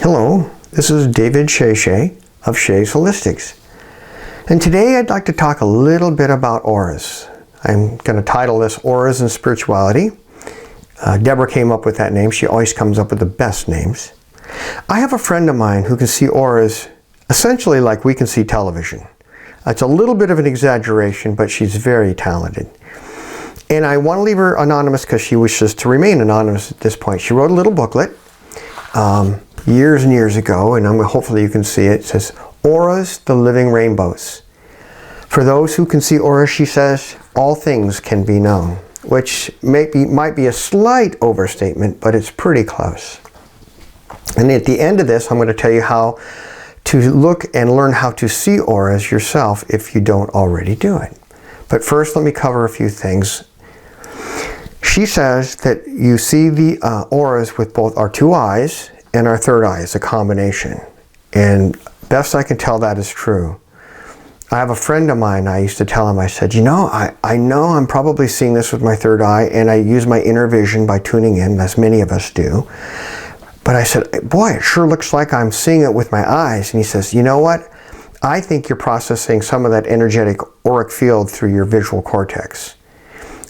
Hello, this is David Shea of Shea's Holistics. And today I'd like to talk a little bit about auras. I'm going to title this Auras and Spirituality. Deborah came up with that name. She always comes up with the best names. I have a friend of mine who can see auras essentially like we can see television. It's a little bit of an exaggeration, but she's very talented. And I want to leave her anonymous because she wishes to remain anonymous at this point. She wrote a little booklet years and years ago, and hopefully you can see it. It says, Auras, the Living Rainbows. For those who can see auras, she says, all things can be known, which might be a slight overstatement, but it's pretty close. And at the end of this, I'm going to tell you how to look and learn how to see auras yourself if you don't already do it. But first, let me cover a few things. She says that you see the auras with both our two eyes and our third eye as a combination. And best I can tell, that is true. I have a friend of mine, I used to tell him, I said, you know, I know I'm probably seeing this with my third eye, and I use my inner vision by tuning in, as many of us do. But I said, boy, it sure looks like I'm seeing it with my eyes. And he says, you know what? I think you're processing some of that energetic auric field through your visual cortex.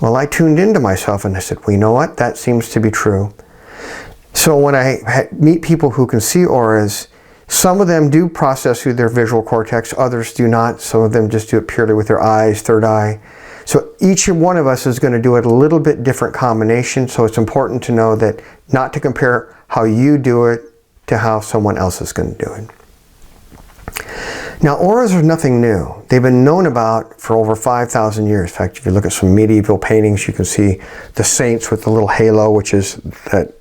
Well, I tuned into myself and I said, well, you know what? That seems to be true. So when I meet people who can see auras, some of them do process through their visual cortex, others do not. Some of them just do it purely with their eyes, third eye. So each one of us is going to do it a little bit different combination. So it's important to know that not to compare how you do it to how someone else is going to do it. Now, auras are nothing new. They've been known about for over 5,000 years. In fact, if you look at some medieval paintings, you can see the saints with the little halo, which is that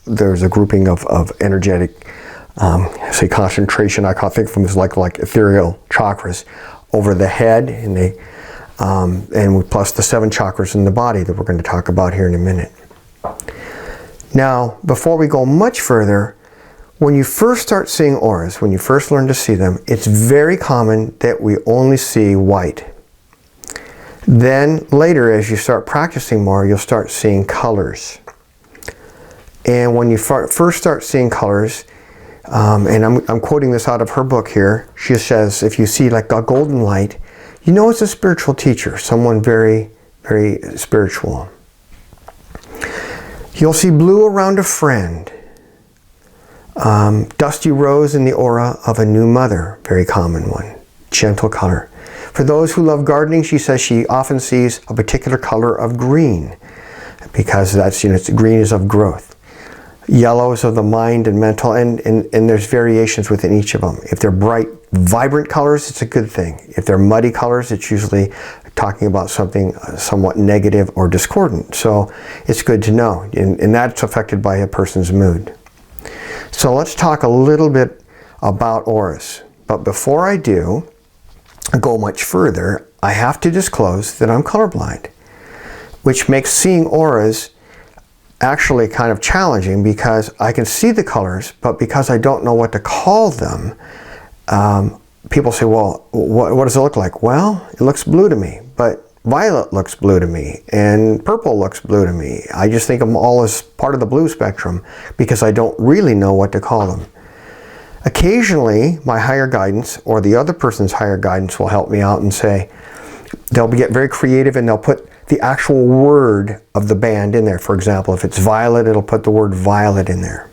there's a grouping of energetic, say concentration. I can't think of them as like ethereal chakras over the head, and plus the 7 chakras in the body that we're going to talk about here in a minute. Now, before we go much further, when you first start seeing auras, when you first learn to see them, it's very common that we only see white. Then later, as you start practicing more, you'll start seeing colors. And when you first start seeing colors, and I'm quoting this out of her book here, she says, if you see like a golden light, you know it's a spiritual teacher, someone very, very spiritual. You'll see blue around a friend. Dusty rose in the aura of a new mother, very common one, gentle color. For those who love gardening, she says she often sees a particular color of green because that's, green is of growth. Yellows of the mind and mental, and there's variations within each of them. If they're bright, vibrant colors, it's a good thing. If they're muddy colors, it's usually talking about something somewhat negative or discordant. So it's good to know, and that's affected by a person's mood. So let's talk a little bit about auras. But before I do go much further, I have to disclose that I'm colorblind, which makes seeing auras actually kind of challenging because I can see the colors, but because I don't know what to call them, people say, well, what does it look like? Well, it looks blue to me, but violet looks blue to me, and purple looks blue to me. I just think of them all as part of the blue spectrum because I don't really know what to call them. Occasionally, my higher guidance or the other person's higher guidance will help me out and say, they'll get very creative and they'll put the actual word of the band in there. For example, if it's violet, it'll put the word violet in there.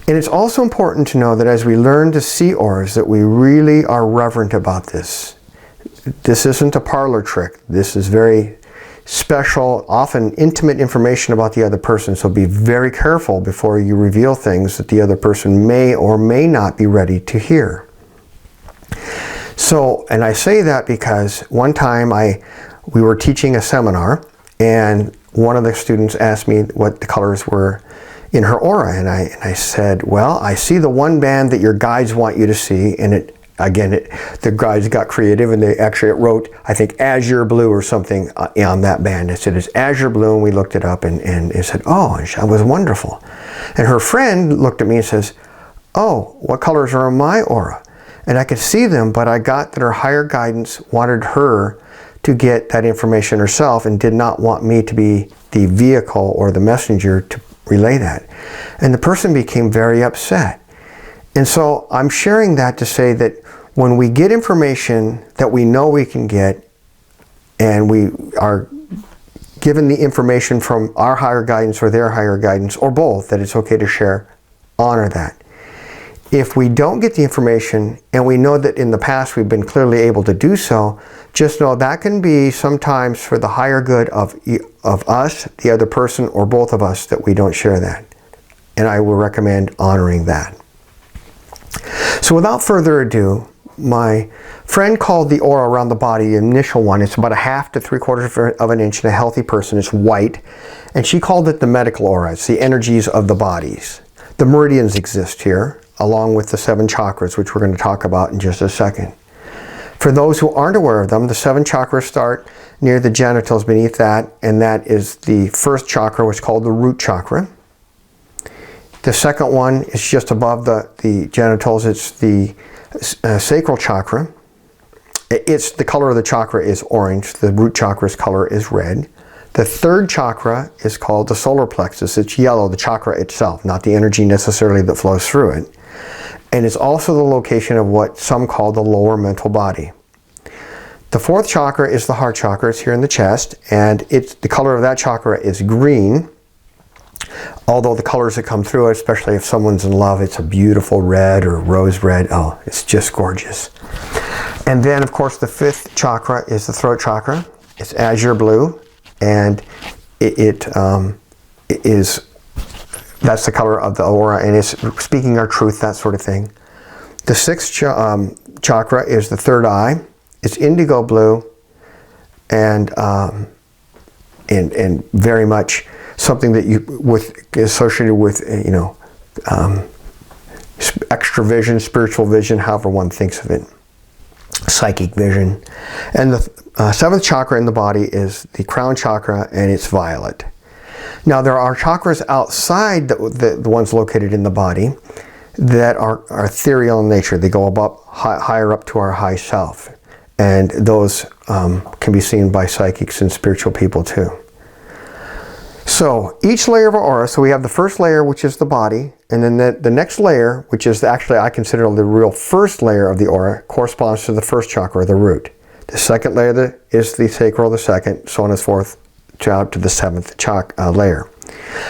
And it's also important to know that as we learn to see auras, that we really are reverent about this. This isn't a parlor trick. This is very special, often intimate information about the other person. So be very careful before you reveal things that the other person may or may not be ready to hear. So, and I say that because one time we were teaching a seminar and one of the students asked me what the colors were in her aura. And I said, well, I see the one band that your guides want you to see, and the guides got creative and it wrote, I think, azure blue or something on that band. It said, it's azure blue, and we looked it up and it said, oh, and that was wonderful. And her friend looked at me and says, oh, what colors are in my aura? And I could see them, but I got that her higher guidance wanted her to get that information herself and did not want me to be the vehicle or the messenger relay that. And the person became very upset. And so I'm sharing that to say that when we get information that we know we can get, and we are given the information from our higher guidance or their higher guidance, or both, that it's okay to share, honor that. If we don't get the information, and we know that in the past we've been clearly able to do so, just know that can be sometimes for the higher good of us, the other person, or both of us, that we don't share that. And I will recommend honoring that. So without further ado, my friend called the aura around the body, the initial one, it's about 1/2 to 3/4 of an inch in a healthy person. It's white. And she called it the medical aura. It's the energies of the bodies. The meridians exist here, along with the 7 chakras, which we're going to talk about in just a second. For those who aren't aware of them, the 7 chakras start near the genitals beneath that, and that is the first chakra, which is called the root chakra. The second one is just above the genitals. It's the sacral chakra. The color of the chakra is orange. The root chakra's color is red. The third chakra is called the solar plexus. It's yellow, the chakra itself, not the energy necessarily that flows through it. And it's also the location of what some call the lower mental body. The fourth chakra is the heart chakra. It's here in the chest, and the color of that chakra is green. Although the colors that come through it, especially if someone's in love, it's a beautiful red or rose red. Oh, it's just gorgeous. And then, of course, the fifth chakra is the throat chakra. It's azure blue, and that's the color of the aura, and it's speaking our truth, that sort of thing. The sixth chakra is the third eye. It's indigo blue, and very much something that associated with extra vision, spiritual vision, however one thinks of it, psychic vision. And the seventh chakra in the body is the crown chakra, and it's violet. Now there are chakras outside the ones located in the body that are ethereal in nature. They go higher up to our high self, and those can be seen by psychics and spiritual people too. So each layer of our aura, so we have the first layer, which is the body, and then the next layer, which is actually I consider the real first layer of the aura, corresponds to the first chakra, the root. The second layer is the sacral, the second, so on and so forth, out to the seventh layer.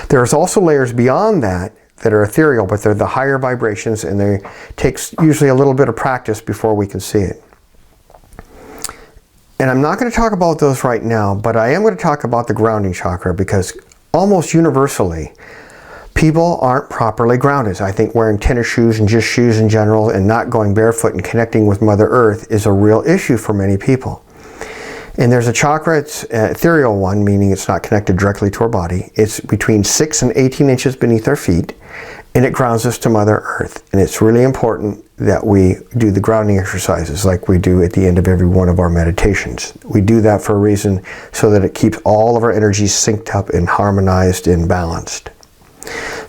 There's also layers beyond that are ethereal, but they're the higher vibrations, and they takes usually a little bit of practice before we can see it. And I'm not going to talk about those right now, but I am going to talk about the grounding chakra, because almost universally, people aren't properly grounded. I think wearing tennis shoes and just shoes in general and not going barefoot and connecting with Mother Earth is a real issue for many people. And there's a chakra, it's an ethereal one, meaning it's not connected directly to our body. It's between 6 and 18 inches beneath our feet, and it grounds us to Mother Earth. And it's really important that we do the grounding exercises like we do at the end of every one of our meditations. We do that for a reason, so that it keeps all of our energies synced up and harmonized and balanced.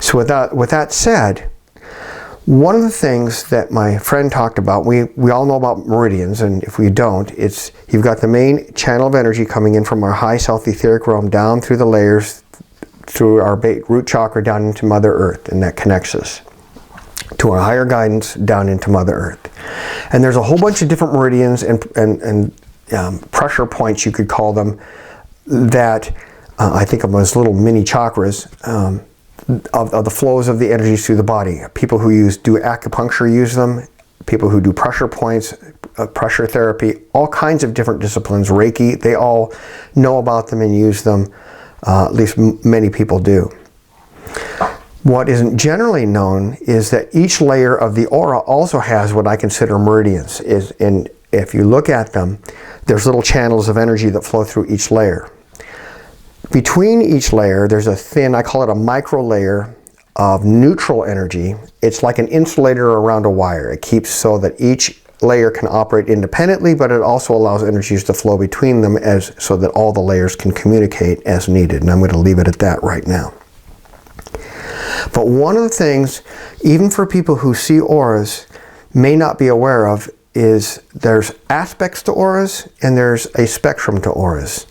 So with that said, one of the things that my friend talked about, we all know about meridians, and if we don't, you've got the main channel of energy coming in from our high self etheric realm down through the layers, through our root chakra down into Mother Earth, and that connects us to our higher guidance down into Mother Earth. And there's a whole bunch of different meridians and pressure points, you could call them, that I think of them as little mini chakras, of the flows of the energies through the body. People who do acupuncture use them. People who do pressure points, pressure therapy, all kinds of different disciplines, Reiki, they all know about them and use them. At least many people do. What isn't generally known is that each layer of the aura also has what I consider meridians. And if you look at them, there's little channels of energy that flow through each layer. Between each layer, there's a thin, I call it a micro layer of neutral energy. It's like an insulator around a wire. It keeps so that each layer can operate independently, but it also allows energies to flow between them so that all the layers can communicate as needed. And I'm going to leave it at that right now. But one of the things, even for people who see auras, may not be aware of, is there's aspects to auras and there's a spectrum to auras.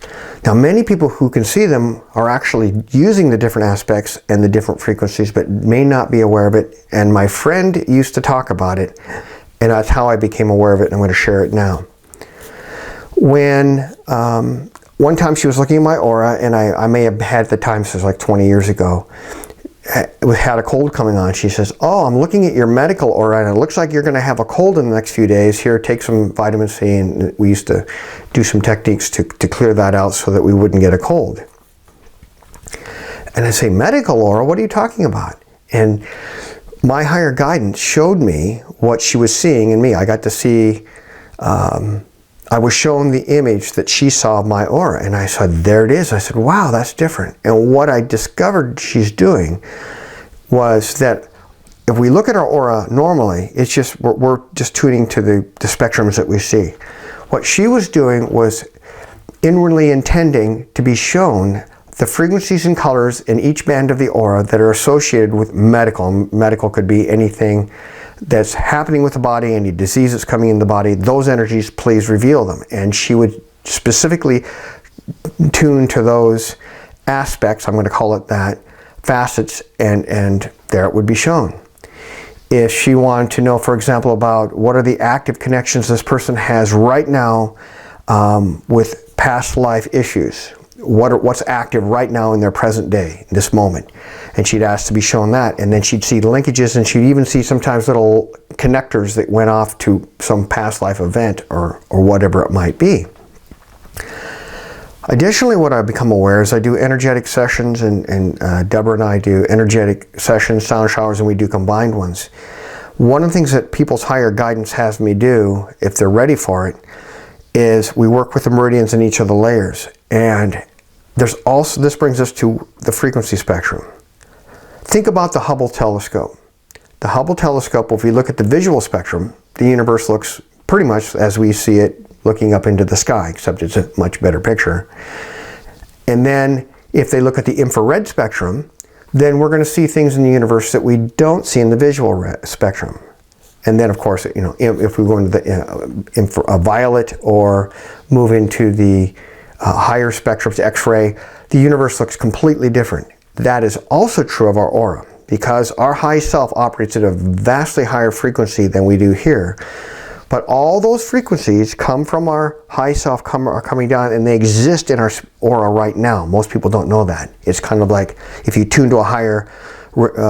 Now, many people who can see them are actually using the different aspects and the different frequencies, but may not be aware of it. And my friend used to talk about it, and that's how I became aware of it, and I'm going to share it now. When one time she was looking at my aura, and I may have had at the time, this was like 20 years ago, had a cold coming on. She says, "Oh, I'm looking at your medical aura, and it looks like you're going to have a cold in the next few days. Here, take some vitamin C." And we used to do some techniques to clear that out so that we wouldn't get a cold. And I say, "Medical aura? What are you talking about?" And my higher guidance showed me what she was seeing in me. I got to see, I was shown the image that she saw of my aura, and I said, there it is. I said, wow, that's different. And what I discovered she's doing was that if we look at our aura normally, it's just, we're just tuning to the spectrums that we see. What she was doing was inwardly intending to be shown the frequencies and colors in each band of the aura that are associated with medical. Medical could be anything that's happening with the body, any disease that's coming in the body. Those energies, please reveal them. And she would specifically tune to those aspects, I'm going to call it that, facets, and there it would be shown. If she wanted to know, for example, about what are the active connections this person has right now with past life issues, what's active right now in their present day, this moment. And she'd ask to be shown that, and then she'd see linkages, and she'd even see sometimes little connectors that went off to some past life event or whatever it might be. Additionally, what I've become aware is I do energetic sessions, and Deborah and I do energetic sessions, sound showers, and we do combined ones. One of the things that people's higher guidance has me do, if they're ready for it, is we work with the meridians in each of the layers. And there's also, this brings us to the frequency spectrum. Think about the Hubble telescope. The Hubble telescope, if we look at the visual spectrum, the universe looks pretty much as we see it looking up into the sky, except it's a much better picture. And then if they look at the infrared spectrum, then we're going to see things in the universe that we don't see in the visual spectrum. And then, of course, you know, if we go into the violet or move into the higher spectrums, X-ray, the universe looks completely different. That is also true of our aura, because our high self operates at a vastly higher frequency than we do here. But all those frequencies come from our high self, are coming down, and they exist in our aura right now. Most people don't know that. It's kind of like if you tune to a higher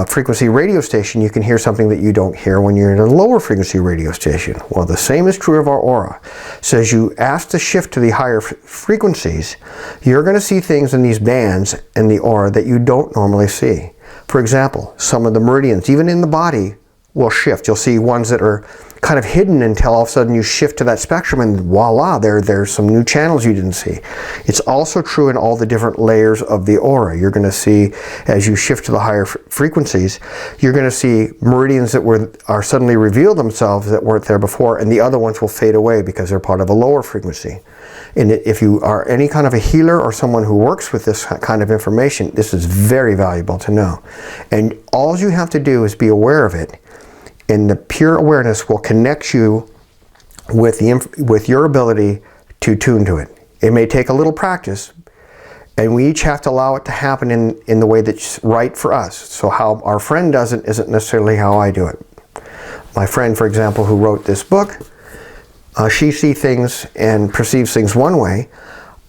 frequency radio station, you can hear something that you don't hear when you're in a lower frequency radio station. Well, the same is true of our aura. So as you ask to shift to the higher frequencies, you're going to see things in these bands in the aura that you don't normally see. For example, some of the meridians, even in the body, will shift. You'll see ones that are kind of hidden until all of a sudden you shift to that spectrum, and voila, there's some new channels you didn't see. It's also true in all the different layers of the aura. You're going to see, as you shift to the higher frequencies, you're going to see meridians that are suddenly reveal themselves that weren't there before, and the other ones will fade away because they're part of a lower frequency. And if you are any kind of a healer or someone who works with this kind of information, this is very valuable to know. And all you have to do is be aware of it. And the pure awareness will connect you with your ability to tune to it. It may take a little practice, and we each have to allow it to happen in the way that's right for us. So how our friend does it isn't necessarily how I do it. My friend, for example, who wrote this book, she sees things and perceives things one way.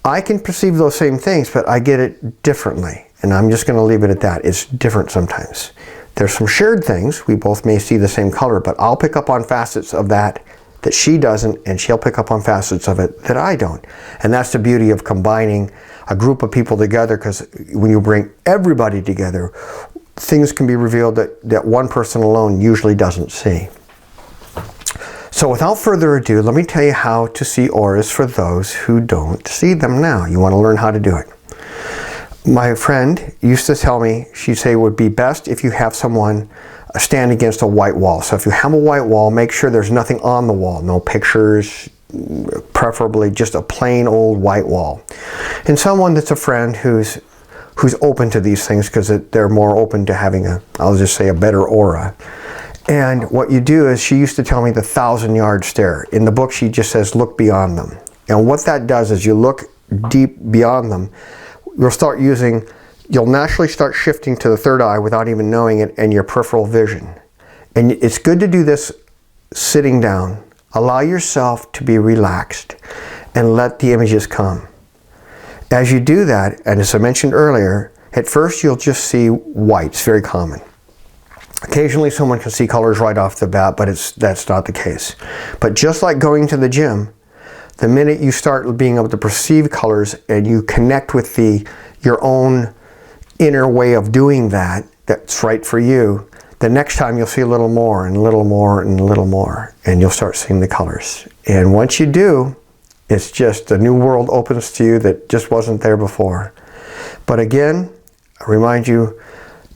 I can perceive those same things, but I get it differently. And I'm just going to leave it at that. It's different sometimes. There's some shared things. We both may see the same color, but I'll pick up on facets of that she doesn't, and she'll pick up on facets of it that I don't. And that's the beauty of combining a group of people together, because when you bring everybody together, things can be revealed that one person alone usually doesn't see. So without further ado, let me tell you how to see auras for those who don't see them now. You want to learn how to do it. My friend used to tell me, she'd say it would be best if you have someone stand against a white wall. So if you have a white wall, make sure there's nothing on the wall, no pictures, preferably just a plain old white wall. And someone that's a friend who's open to these things, because they're more open to having I'll just say a better aura. And what you do is, she used to tell me the 1,000-yard stare. In the book, she just says, look beyond them. And what that does is, you look deep beyond them. You'll naturally start shifting to the third eye without even knowing it, and your peripheral vision. And it's good to do this sitting down. Allow yourself to be relaxed and let the images come. As you do that, and as I mentioned earlier, at first you'll just see white. It's very common. Occasionally someone can see colors right off the bat, but that's not the case. But just like going to the gym, the minute you start being able to perceive colors and you connect with your own inner way of doing that's right for you, the next time you'll see a little more and a little more and a little more, and you'll start seeing the colors. And once you do, it's just a new world opens to you that just wasn't there before. But again, I remind you,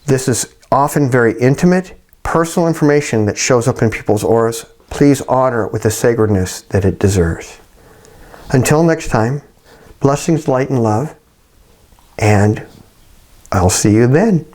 this is often very intimate, personal information that shows up in people's auras. Please honor it with the sacredness that it deserves. Until next time, blessings, light, and love, and I'll see you then.